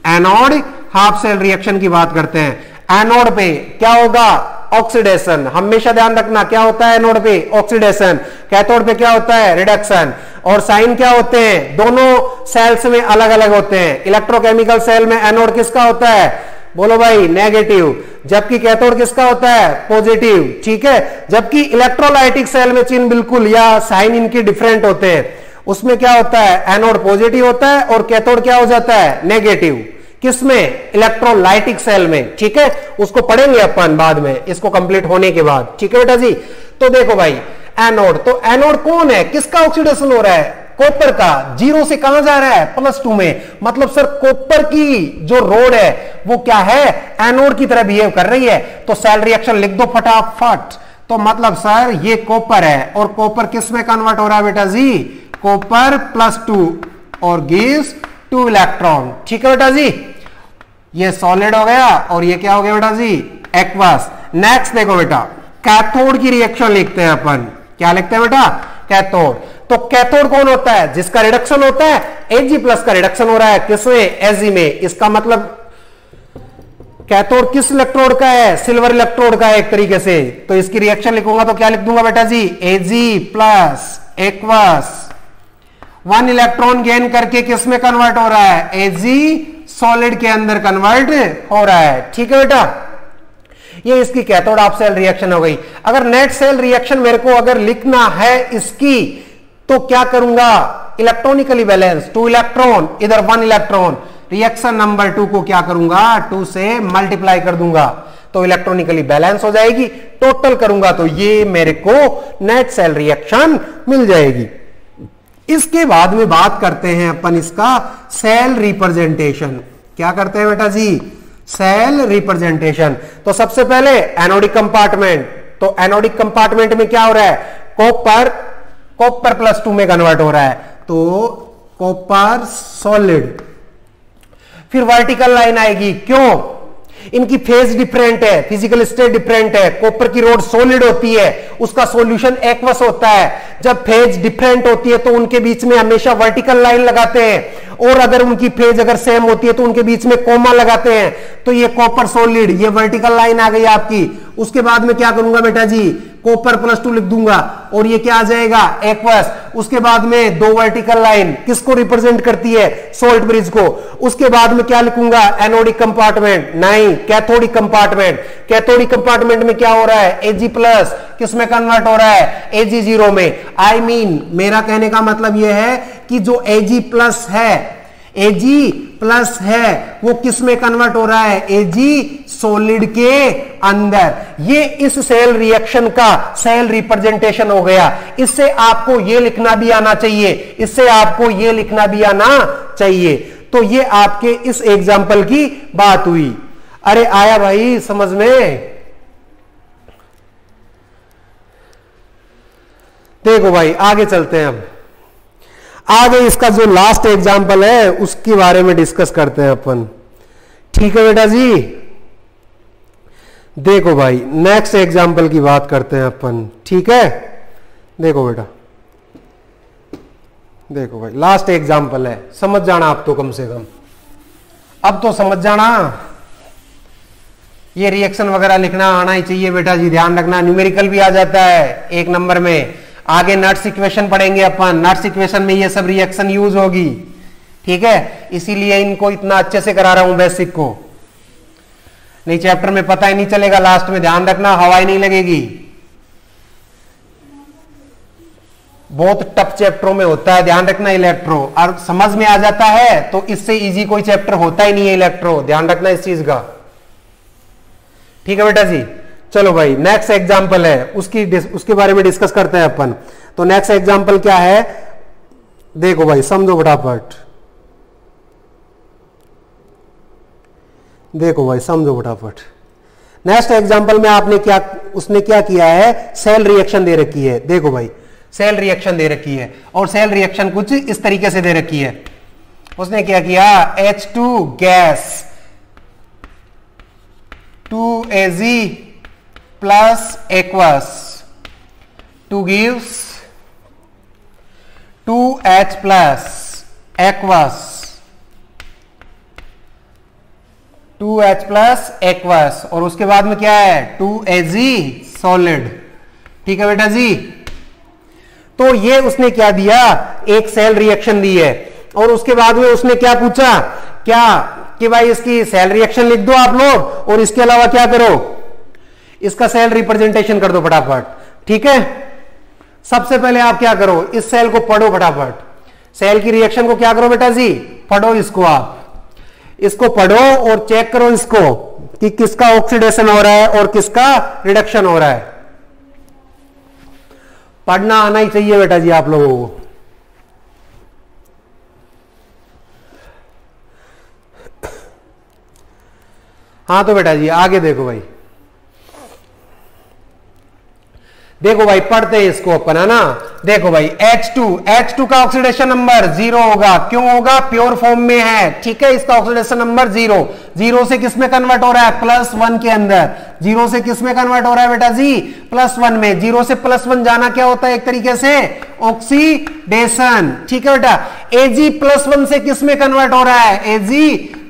anode half cell reaction की बात करते हैं। एनोड पे क्या होगा? ऑक्सीडेशन। हमेशा ध्यान रखना क्या होता है एनोड पे? ऑक्सीडेशन। कैथोड पे क्या होता है? रिडक्शन। और साइन क्या होते हैं? दोनों सेल्स में अलग अलग होते हैं। इलेक्ट्रोकेमिकल सेल में एनोड किसका होता है? बोलो भाई, नेगेटिव। जबकि कैथोड किसका होता है? पॉजिटिव। ठीक है। जबकि इलेक्ट्रोलाइटिक सेल में चिन्ह बिल्कुल या साइन इनके डिफरेंट होते हैं। उसमें क्या होता है? एनोड पॉजिटिव होता है और कैथोड क्या हो जाता है? नेगेटिव। किसमें? इलेक्ट्रोलाइटिक सेल में। ठीक है, उसको पढ़ेंगे अपन बाद में, इसको कंप्लीट होने के बाद। ठीक है बेटा जी। तो देखो भाई, एनोड, तो एनोड कौन है? किसका ऑक्सीडेशन हो रहा है? कॉपर का। जीरो से कहां जा रहा है? +2 में। मतलब सर कॉपर की जो रोड है वो क्या है? एनोड की तरह बिहेव कर रही है। तो सेल रिएक्शन लिख दो फटाफट। तो मतलब सर ये कॉपर है और कॉपर किस में कन्वर्ट हो रहा है बेटा जी? कॉपर +2 और गिव्स 2 इलेक्ट्रॉन। ठीक है बेटा जी। ये सॉलिड हो गया और ये क्या हो गया बेटा जी? एक्वस। नेक्स्ट देखो बेटा, कैथोड की रिएक्शन लिखते हैं अपन। क्या लिखते हैं बेटा? कैथोड। तो कैथोड कौन होता है? जिसका रिडक्शन होता है। Ag+ का रिडक्शन हो रहा है किसमें? Ag में। इसका मतलब कैथोड किस इलेक्ट्रोड का है? सिल्वर इलेक्ट्रोड का है एक तरीके से। तो इसकी रिएक्शन लिखूंगा तो क्या लिख दूंगा बेटा जी? Ag+ एक्वस 1 इलेक्ट्रॉन गेन करके किस में कन्वर्ट हो रहा है? Ag सॉलिड के अंदर कन्वर्ट हो रहा है। ठीक है बेटा, ये इसकी कैथोड हाफ सेल रिएक्शन हो गई। अगर नेट सेल रिएक्शन मेरे को अगर लिखना है इसकी, तो क्या करूंगा? इलेक्ट्रॉनिकली बैलेंस 2 इलेक्ट्रॉन, इधर 1 इलेक्ट्रॉन। रिएक्शन नंबर 2 को क्या करूंगा? 2 से मल्टीप्लाई कर दूंगा तो इलेक्ट्रॉनिकली बैलेंस हो जाएगी। टोटल करूंगा तो ये मेरे को नेट सेल रिएक्शन मिल जाएगी। इसके बाद में बात करते हैं अपन इसका सेल रिप्रेजेंटेशन। क्या करते हैं बेटा जी? Cell representation. तो सबसे पहले एनोडिक कंपार्टमेंट। तो एनोडिक कंपार्टमेंट में क्या हो रहा है? कॉपर +2 में कन्वर्ट हो रहा है, तो कॉपर सॉलिड। फिर वर्टिकल लाइन आएगी। क्यों? इनकी फेज डिफरेंट है, फिजिकल स्टेट डिफरेंट है। कॉपर की रोड सॉलिड होती है, उसका सॉल्यूशन एक्वस होता है। जब फेज डिफरेंट होती है तो उनके बीच में हमेशा वर्टिकल लाइन लगाते हैं, और अगर उनकी फेज अगर सेम होती है तो उनके बीच में कोमा लगाते हैं। तो ये कॉपर सॉलिड, ये वर्टिकल लाइन आ गई आपकी। उसके बाद में क्या करूंगा बेटा जी? कॉपर +2 लिख दूंगा और ये क्या आ जाएगा? एक्वस। उसके बाद में 2 वर्टिकल लाइन किसको रिप्रेजेंट करती है? सोल्ट ब्रिज को। उसके बाद में क्या लिखूंगा? एनोडिक कंपार्टमेंट नहीं, कैथोडिक कंपार्टमेंट। कैथोडिक कंपार्टमेंट में क्या हो रहा है? Ag+ किस में कन्वर्ट हो रहा है? Ag0 में। आई मीन मेरा कहने का मतलब यह है कि जो Ag+ है वो किस में कन्वर्ट हो रहा है? Ag सॉलिड के अंदर। ये इस सेल रिएक्शन का सेल रिप्रेजेंटेशन हो गया। इससे आपको ये लिखना भी आना चाहिए, इससे आपको ये लिखना भी आना चाहिए। तो ये आपके इस एग्जाम्पल की बात हुई। अरे आया भाई समझ में? देखो भाई आगे चलते हैं। अब आगे इसका जो लास्ट एग्जाम्पल है उसके बारे में डिस्कस करते हैं अपन। ठीक है बेटा जी। देखो भाई नेक्स्ट एग्जाम्पल की बात करते हैं अपन। ठीक है, देखो बेटा, देखो भाई लास्ट एग्जाम्पल है, समझ जाना आप तो कम से कम। अब तो समझ जाना, ये रिएक्शन वगैरह लिखना आना ही चाहिए बेटा जी। ध्यान रखना न्यूमेरिकल भी आ जाता है 1 नंबर में। आगे नट्स इक्वेशन पढ़ेंगे अपन। नट्स इक्वेशन में ये सब रिएक्शन यूज होगी। ठीक है, इसीलिए इनको इतना अच्छे से करा रहा हूं बेसिक को, नहीं चैप्टर में पता ही नहीं चलेगा। लास्ट में ध्यान रखना हवाई नहीं लगेगी। बहुत टफ चैप्टरों में होता है, ध्यान रखना इलेक्ट्रो। और समझ में आ जाता है तो इससे इजी कोई चैप्टर होता ही नहीं है इलेक्ट्रो। ध्यान रखना इस चीज का। ठीक है बेटा जी। चलो भाई नेक्स्ट एग्जाम्पल है, उसके बारे में डिस्कस करते हैं अपन। तो नेक्स्ट एग्जाम्पल क्या है? देखो भाई समझो फटाफट। देखो भाई समझो फटाफट। नेक्स्ट एग्जाम्पल में आपने क्या, उसने क्या किया है? सेल रिएक्शन दे रखी है। देखो भाई सेल रिएक्शन दे रखी है और सेल रिएक्शन कुछ इस तरीके से दे रखी है। उसने क्या किया? H2 gas 2Ag plus aqueous 2 gives 2H plus aqueous 2H plus aqueous, और उसके बाद में क्या है 2Ag सॉलिड। ठीक है बेटा जी। तो ये उसने क्या दिया, एक सेल रिएक्शन दी है, और उसके बाद में उसने क्या पूछा, क्या कि भाई इसकी सेल रिएक्शन लिख दो आप लोग, और इसके अलावा क्या करो, इसका सेल रिप्रेजेंटेशन कर दो फटाफट। ठीक है, सबसे पहले आप क्या करो, इस सेल को पढ़ो फटाफट, सेल की रिएक्शन को क्या करो बेटा जी, पढ़ो इसको, आप इसको पढ़ो और चेक करो इसको कि किसका ऑक्सीडेशन हो रहा है और किसका रिडक्शन हो रहा है। पढ़ना आना ही चाहिए बेटा जी आप लोगों को। हाँ तो बेटा जी आगे देखो भाई, देखो भाई पढ़ते हैं इसको अपन, है ना। देखो भाई H2 का ऑक्सीडेशन नंबर 0 होगा, क्यों होगा, प्योर फॉर्म में है। ठीक है, इसका ऑक्सीडेशन नंबर 0 से किस में कन्वर्ट हो रहा है, +1 के अंदर। 0 से किस में कन्वर्ट हो रहा है बेटा जी, +1 में। 0 से +1 जाना क्या होता है, एक तरीके से ऑक्सीडेशन। ठीक है बेटा, Ag +1 से किस में कन्वर्ट हो रहा है, Ag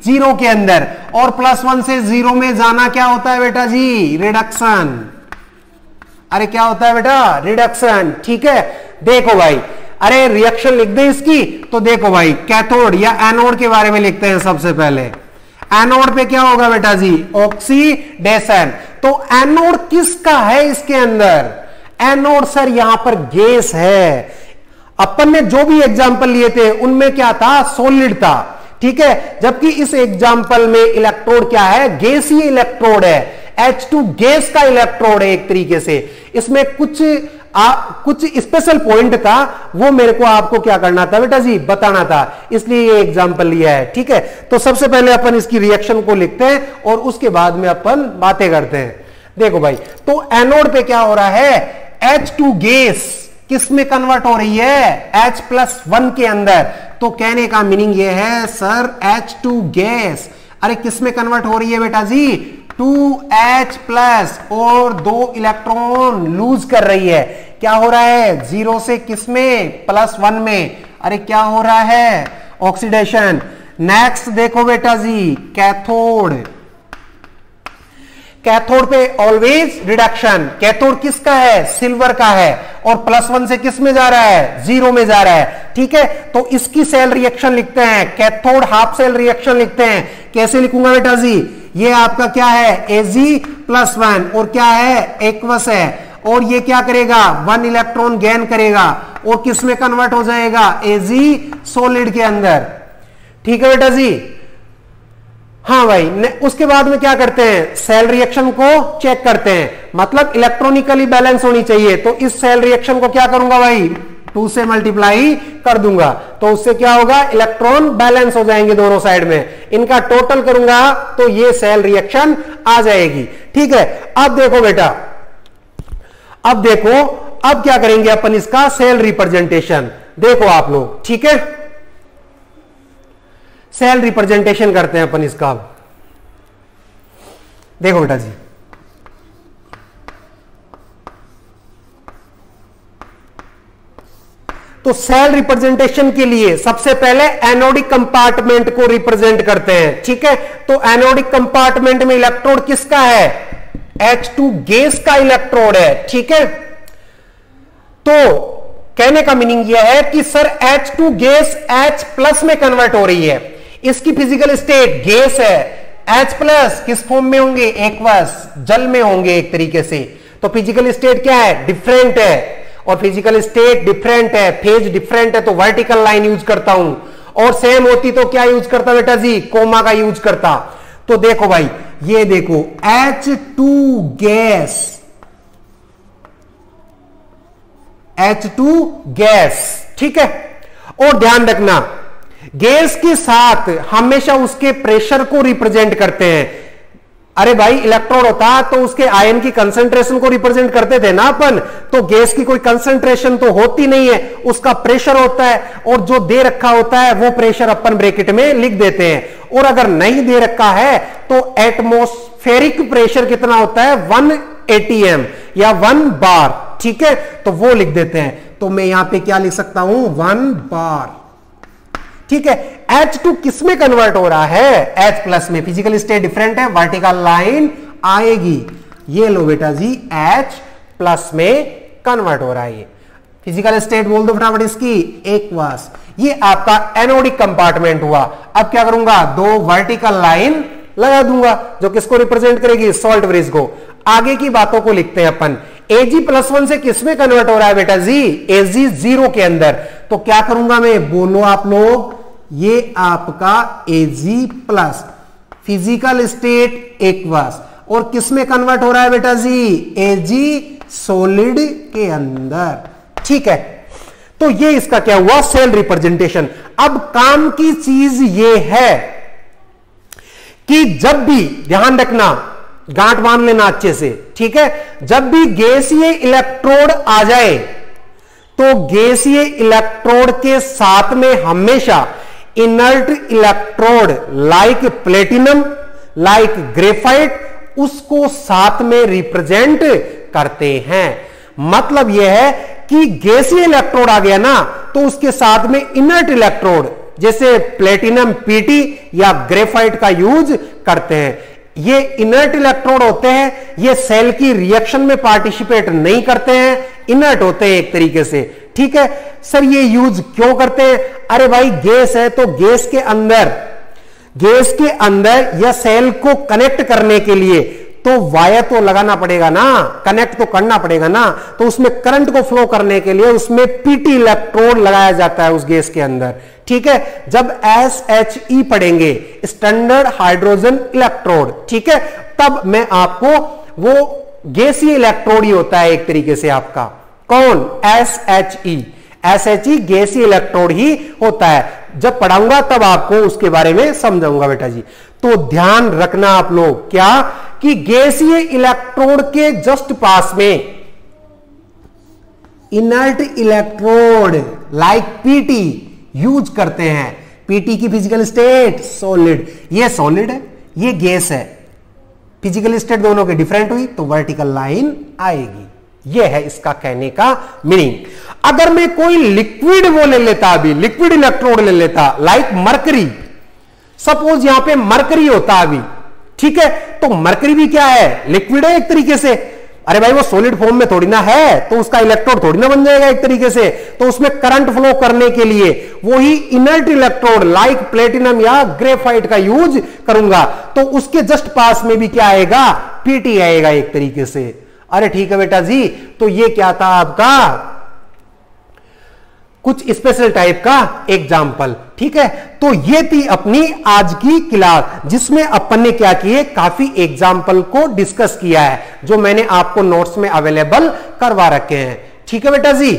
0 के अंदर, और +1 से 0 में जाना क्या होता है बेटा जी, रिडक्शन। अरे क्या होता है बेटा, रिडक्शन। ठीक है, देखो भाई, अरे रिएक्शन लिख दे इसकी, तो देखो भाई कैथोड या एनोड के बारे में लिखते हैं सबसे पहले। एनोड पे क्या होगा बेटा जी, ऑक्सीडेशन। तो एनोड किसका है इसके अंदर, एनोड सर यहां पर गैस है। अपन ने जो भी एग्जाम्पल लिए थे उनमें क्या था, सॉलिड था। ठीक है, जबकि इस एग्जाम्पल में इलेक्ट्रोड क्या है, गैसीय इलेक्ट्रोड है। H2 गैस का इलेक्ट्रोड है एक तरीके से। इसमें कुछ स्पेशल पॉइंट था, वो मेरे को आपको क्या करना था बेटा जी, बताना था, इसलिए ये एग्जांपल लिया है। ठीक है, तो सबसे पहले अपन इसकी रिएक्शन को लिखते हैं और उसके बाद में अपन बातें करते हैं। देखो भाई, तो एनोड पे क्या हो रहा है, H2 गैस किस में कन्वर्ट हो रही है, H+1 के अंदर। तो कहने का मीनिंग ये है सर, H2 गैस अरे किस में कन्वर्ट हो रही है बेटा जी, 2H+ और 2 इलेक्ट्रॉन लूज कर रही है। क्या हो रहा है, 0 से किस में, +1 में। अरे क्या हो रहा है, ऑक्सीडेशन। नेक्स्ट देखो बेटा जी, कैथोड। कैथोड पे ऑलवेज रिडक्शन। कैथोड किसका है, सिल्वर का है, और +1 से किस में जा रहा है, 0 में जा रहा है। ठीक है, तो इसकी सेल रिएक्शन लिखते हैं, कैथोड हाफ सेल रिएक्शन लिखते हैं। कैसे लिखूंगा बेटा जी, ये आपका क्या है, Ag+1, और क्या है, एक्वस है, और ये क्या करेगा, 1 इलेक्ट्रॉन गेन करेगा, और किस में कन्वर्ट हो जाएगा, Ag सॉलिड के अंदर। ठीक है बेटा जी। हाँ भाई, उसके बाद में क्या करते हैं, सेल रिएक्शन को चेक करते हैं, मतलब इलेक्ट्रॉनिकली बैलेंस होनी चाहिए। तो इस सेल रिएक्शन को क्या करूंगा भाई, 2 से मल्टीप्लाई कर दूंगा, तो उससे क्या होगा, इलेक्ट्रॉन बैलेंस हो जाएंगे दोनों साइड में। इनका टोटल करूंगा तो ये सेल रिएक्शन आ जाएगी। ठीक है, अब देखो बेटा, अब देखो, अब क्या करेंगे अपन, इसका सेल रिप्रेजेंटेशन। देखो आप लोग, ठीक है, सेल रिप्रेजेंटेशन करते हैं अपन इसका। देखो बेटा जी, तो सेल रिप्रेजेंटेशन के लिए सबसे पहले एनोडिक कंपार्टमेंट को रिप्रेजेंट करते हैं। ठीक है, तो एनोडिक कंपार्टमेंट में इलेक्ट्रोड किसका है, H2 गैस का इलेक्ट्रोड है। ठीक है, तो कहने का मीनिंग यह है कि सर H2 गैस H+ में कन्वर्ट हो रही है। इसकी फिजिकल स्टेट गैस है, H+ किस फॉर्म में होंगे, एक्वस, जल में होंगे एक तरीके से। तो फिजिकल स्टेट क्या है, डिफरेंट है, और फिजिकल स्टेट डिफरेंट है, फेज डिफरेंट है, तो वर्टिकल लाइन यूज करता हूं। और सेम होती तो क्या यूज करता बेटा जी, कोमा का यूज करता। तो देखो भाई, ये देखो H2 गैस, H2 गैस। ठीक है, और ध्यान रखना, गैस के साथ हमेशा उसके प्रेशर को रिप्रेजेंट करते हैं। अरे भाई, इलेक्ट्रॉन होता तो उसके आयन की कंसंट्रेशन को रिप्रेजेंट करते थे ना अपन। तो गैस की कोई कंसंट्रेशन तो होती नहीं है, उसका प्रेशर होता है, और जो दे रखा होता है वो प्रेशर अपन ब्रैकेट में लिख देते हैं। और अगर नहीं दे रखा है तो एटमॉस्फेरिक प्रेशर कितना होता है, 1 atm या 1 बार। ठीक है, तो वो लिख देते हैं। तो मैं यहां पे क्या लिख सकता हूं, 1 बार। ठीक है, H2 किस में कन्वर्ट हो रहा है? H प्लस में। फिजिकल स्टेट डिफरेंट है, वर्टिकल लाइन आएगी। ये लो बेटा जी, H प्लस में कन्वर्ट हो रहा है। ये फिजिकल स्टेट बोल दो फटाफट इसकी, एक्वस। ये आपका एनोडिक कंपार्टमेंट हुआ। अब क्या करूंगा? दो वर्टिकल लाइन लगा दूंगा जो किसको रिप्रेजेंट करेगी? सॉल्ट ब्रिज को। आगे की बातों को लिखते हैं अपन। Ag+1 से किस में कन्वर्ट हो रहा है बेटा जी? Ag0 के अंदर। तो क्या करूंगा मैं? बोलो आप लोग, ये आपका Ag+ फिजिकल स्टेट एक्वस, और किस में कन्वर्ट हो रहा है बेटा जी? Ag सॉलिड के अंदर। ठीक है, तो ये इसका क्या हुआ? Cell representation. अब काम की चीज ये है कि जब भी, ध्यान रखना, गांठ बांध लेना अच्छे से, ठीक है, जब भी गैसीय इलेक्ट्रोड आ जाए तो गैसीय इलेक्ट्रोड के साथ में हमेशा inert electrode like platinum, like graphite, उसको साथ में रिप्रेजेंट करते हैं। मतलब यह है कि गैसीय इलेक्ट्रोड आ गया ना, तो उसके साथ में इनर्ट इलेक्ट्रोड जैसे प्लेटिनम पीटी या ग्रेफाइट का यूज करते हैं। ये इनर्ट इलेक्ट्रोड होते हैं, ये सेल की रिएक्शन में पार्टिसिपेट नहीं करते हैं, इनर्ट होते हैं एक तरीके से। ठीक है सर, ये यूज क्यों करते हैं? अरे भाई गैस है तो गैस के अंदर या सेल को कनेक्ट करने के लिए तो वायर तो लगाना पड़ेगा ना, कनेक्ट तो करना पड़ेगा ना, तो उसमें करंट को फ्लो करने के लिए उसमें पीटी इलेक्ट्रोड लगाया जाता है उस गैस के अंदर। ठीक है, जब SHE पढ़ेंगे, स्टैंडर्ड हाइड्रोजन इलेक्ट्रोड, ठीक है, तब मैं आपको वो गैसीय इलेक्ट्रोड ही होता है एक तरीके से आपका। कौन? SHE गैसीय इलेक्ट्रोड ही होता है। जब पढ़ाऊंगा तब आपको उसके बारे में समझाऊंगा बेटा जी। तो ध्यान रखना आप लोग क्या, कि गैसीय इलेक्ट्रोड के जस्ट पास में inert electrode like PT use करते हैं। पीटी की फिजिकल स्टेट सॉलिड, ये सॉलिड है, ये गैस है, फिजिकल स्टेट दोनों के डिफरेंट हुई तो वर्टिकल लाइन आएगी। यह है इसका कहने का मीनिंग। अगर मैं कोई लिक्विड वो ले लेता, अभी लिक्विड इलेक्ट्रोड ले लेता लाइक मरकरी, सपोज यहां पे मरकरी होता अभी, ठीक है, तो मरकरी भी क्या है? लिक्विड है एक तरीके से। अरे भाई वो सॉलिड फॉर्म में थोड़ी ना है, तो उसका इलेक्ट्रोड थोड़ी ना बन जाएगा एक तरीके से, तो उसमें करंट फ्लो करने के लिए वही इनर्ट इलेक्ट्रोड लाइक प्लेटिनम या ग्रेफाइट का यूज करूंगा, तो उसके जस्ट पास में भी क्या आएगा? पीटी आएगा एक तरीके से। अरे ठीक है बेटा जी, तो ये क्या था आपका कुछ स्पेशल टाइप का एग्जाम्पल। ठीक है, तो ये थी अपनी आज की क्लास, जिसमें अपन ने क्या किए, काफी एग्जाम्पल को डिस्कस किया है, जो मैंने आपको नोट्स में अवेलेबल करवा रखे हैं। ठीक है बेटा जी,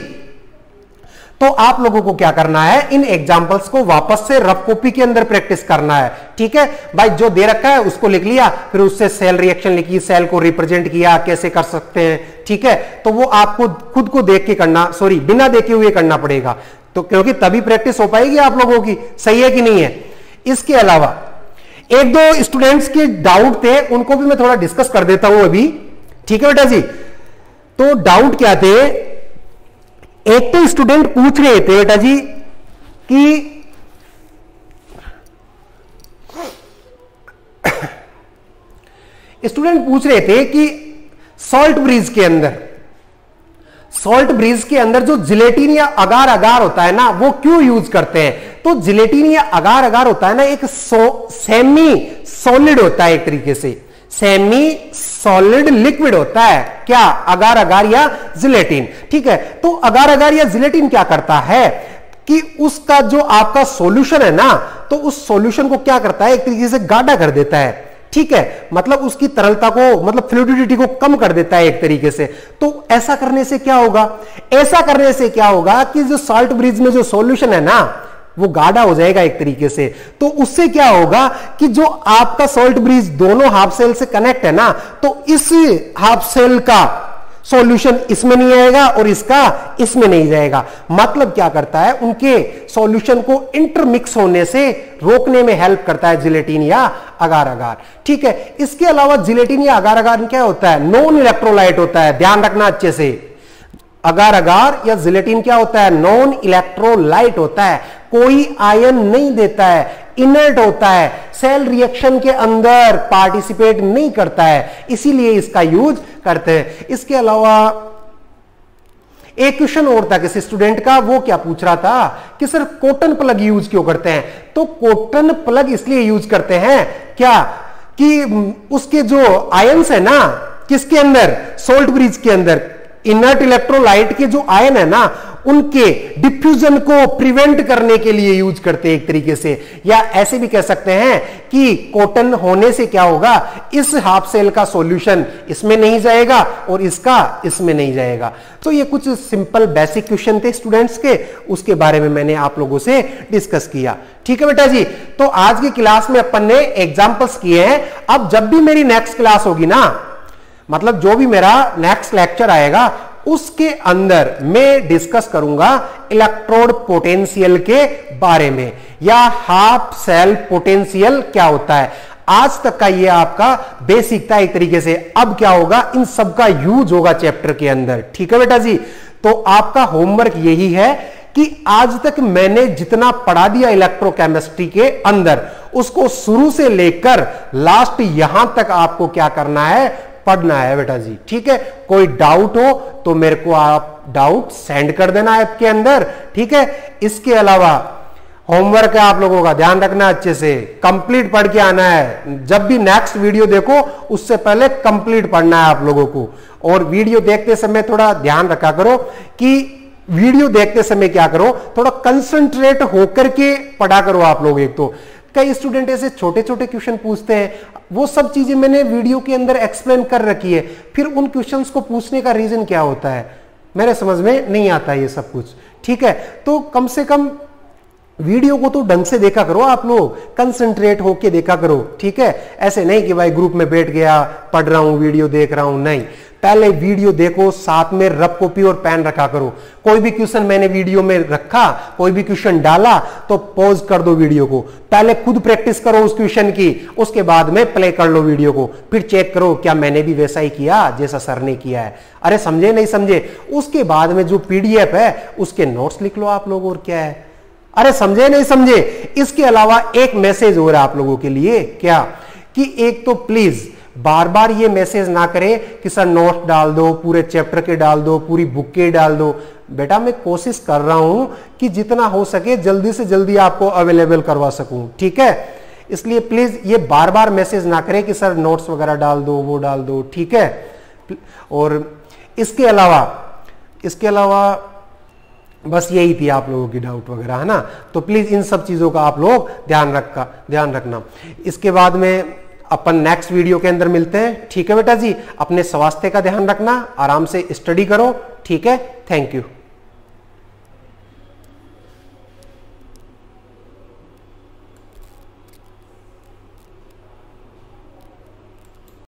तो आप लोगों को क्या करना है, इन एग्जाम्पल्स को वापस से रफ कॉपी के अंदर प्रैक्टिस करना है। ठीक है भाई, जो दे रखा है उसको लिख लिया, फिर उससे सेल रिएक्शन लिखी, सेल को रिप्रेजेंट किया, कैसे कर सकते हैं। ठीक है, तो वो आपको खुद को देख के करना, सॉरी बिना देखे हुए करना पड़ेगा, तो क्योंकि तभी प्रैक्टिस हो पाएगी आप लोगों की। सही है कि नहीं है? इसके अलावा एक दो स्टूडेंट्स के डाउट थे, उनको भी मैं थोड़ा डिस्कस कर देता हूं अभी। ठीक है बेटा जी, तो डाउट क्या थे? एक तो स्टूडेंट पूछ रहे थे बेटा जी कि स्टूडेंट पूछ रहे थे कि सॉल्ट ब्रिज के अंदर जो जिलेटिन या अगार अगार होता है ना, वो क्यों यूज करते हैं? तो जिलेटिन या अगार अगार होता है ना, एक सेमी सॉलिड होता है एक तरीके से, सेमी सॉलिड लिक्विड होता है। क्या? अगार अगार या जिलेटिन। ठीक है, तो अगार अगार या जिलेटिन क्या करता है कि उसका जो आपका सॉल्यूशन है ना, तो उस सॉल्यूशन को क्या करता है, एक तरीके से गाढ़ा कर देता है। ठीक है, मतलब उसकी तरलता को, मतलब फ्लूइडिटी को कम कर देता है एक तरीके से। तो ऐसा करने से क्या होगा? ऐसा करने से क्या होगा कि जो सॉल्ट ब्रिज में जो सॉल्यूशन है ना, वो गाढ़ा हो जाएगा एक तरीके से। तो उससे क्या होगा कि जो आपका सॉल्ट ब्रिज दोनों हाफ सेल से कनेक्ट है ना, तो इस हाफ सेल का सॉल्यूशन इसमें नहीं आएगा और इसका इसमें नहीं जाएगा। मतलब क्या करता है, उनके सॉल्यूशन को इंटरमिक्स होने से रोकने में हेल्प करता है जिलेटिन या अगार अगार। ठीक है, इसके अलावा जिलेटिन या अगार अगार क्या होता है? नॉन इलेक्ट्रोलाइट होता है, ध्यान रखना अच्छे से। अगार अगार या जिलेटिन क्या होता है? नॉन इलेक्ट्रोलाइट होता है, कोई आयन नहीं देता है, इनर्ट होता है, सेल रिएक्शन के अंदर पार्टिसिपेट नहीं करता है, इसीलिए इसका यूज करते हैं। इसके अलावा एक क्वेश्चन और था किसी स्टूडेंट का, वो क्या पूछ रहा था कि सर कॉटन प्लग यूज क्यों करते हैं? तो कॉटन प्लग इसलिए यूज करते हैं क्या कि उसके जो आयंस है ना, किसके अंदर, सोल्ट ब्रिज के अंदर, इनर्ट इलेक्ट्रोलाइट के जो आयन है ना, उनके डिफ्यूजन को प्रिवेंट करने के लिए यूज करते हैं एक तरीके से। या ऐसे भी कह सकते हैं कि कॉटन होने से क्या होगा, इस हाफ सेल का सॉल्यूशन इसमें नहीं जाएगा और इसका इसमें नहीं जाएगा। तो ये कुछ सिंपल बेसिक क्वेश्चन थे स्टूडेंट्स के, उसके बारे में मैंने आप लोगों से डिस्कस किया। ठीक है बेटा जी, तो आज की क्लास में अपन ने एग्जाम्पल्स किए हैं। अब जब भी मेरी नेक्स्ट क्लास होगी ना, मतलब जो भी मेरा नेक्स्ट लेक्चर आएगा, उसके अंदर मैं डिस्कस करूंगा इलेक्ट्रोड पोटेंशियल के बारे में, या हाफ सेल पोटेंशियल क्या होता है। आज तक का ये आपका बेसिक था एक तरीके से। अब क्या होगा, इन सब का यूज होगा चैप्टर के अंदर। ठीक है बेटा जी, तो आपका होमवर्क यही है कि आज तक मैंने जितना पढ़ा दिया इलेक्ट्रोकेमिस्ट्री के अंदर, उसको शुरू से लेकर लास्ट यहां तक आपको क्या करना है, पढ़ना है बेटा जी। ठीक है, कोई डाउट हो तो मेरे को आप डाउट सेंड कर देना ऐप के अंदर। ठीक है, इसके अलावा होमवर्क है आप लोगों का, ध्यान रखना अच्छे से, कंप्लीट पढ़ के आना है। जब भी नेक्स्ट वीडियो देखो उससे पहले कंप्लीट पढ़ना है आप लोगों को। और वीडियो देखते समय थोड़ा ध्यान रखा करो कि वीडियो देखते समय क्या करो, थोड़ा कंसंट्रेट होकर के पढ़ा करो आप लोग। एक तो कई स्टूडेंट ऐसे छोटे छोटे क्वेश्चन पूछते हैं, वो सब चीजें मैंने वीडियो के अंदर एक्सप्लेन कर रखी है, फिर उन क्वेश्चंस को पूछने का रीजन क्या होता है मेरे समझ में नहीं आता ये सब कुछ। ठीक है, तो कम से कम वीडियो को तो ढंग से देखा करो आप लोग, कंसंट्रेट होके देखा करो। ठीक है, ऐसे नहीं कि भाई ग्रुप में बैठ गया, पढ़ रहा हूं, वीडियो देख रहा हूं, नहीं। पहले वीडियो देखो, साथ में रफ कॉपी और पेन रखा करो। कोई भी क्वेश्चन मैंने वीडियो में रखा, कोई भी क्वेश्चन डाला तो पॉज कर दो वीडियो को, पहले खुद प्रैक्टिस करो उस क्वेश्चन की, उसके बाद में प्ले कर लो वीडियो को, फिर चेक करो क्या मैंने भी वैसा ही किया जैसा सर ने किया है। अरे समझे नहीं समझे, उसके बाद में जो पीडीएफ है उसके नोट्स लिख लो आप लोग, और क्या है। अरे समझे नहीं समझे। इसके अलावा एक मैसेज हो रहा है आप लोगों के लिए, क्या कि एक तो प्लीज बार बार ये मैसेज ना करें कि सर नोट डाल दो, पूरे चैप्टर के डाल दो, पूरी बुक के डाल दो। बेटा मैं कोशिश कर रहा हूं कि जितना हो सके जल्दी से जल्दी आपको अवेलेबल करवा सकूं। ठीक है, इसलिए प्लीज ये बार बार मैसेज ना करें कि सर नोट्स वगैरह डाल दो, वो डाल दो। ठीक है, और इसके अलावा बस यही थी आप लोगों की डाउट वगैरह, है ना। तो प्लीज इन सब चीजों का आप लोग ध्यान रखना। इसके बाद में अपन नेक्स्ट वीडियो के अंदर मिलते हैं। ठीक है बेटा जी, अपने स्वास्थ्य का ध्यान रखना, आराम से स्टडी करो। ठीक है, थैंक यू।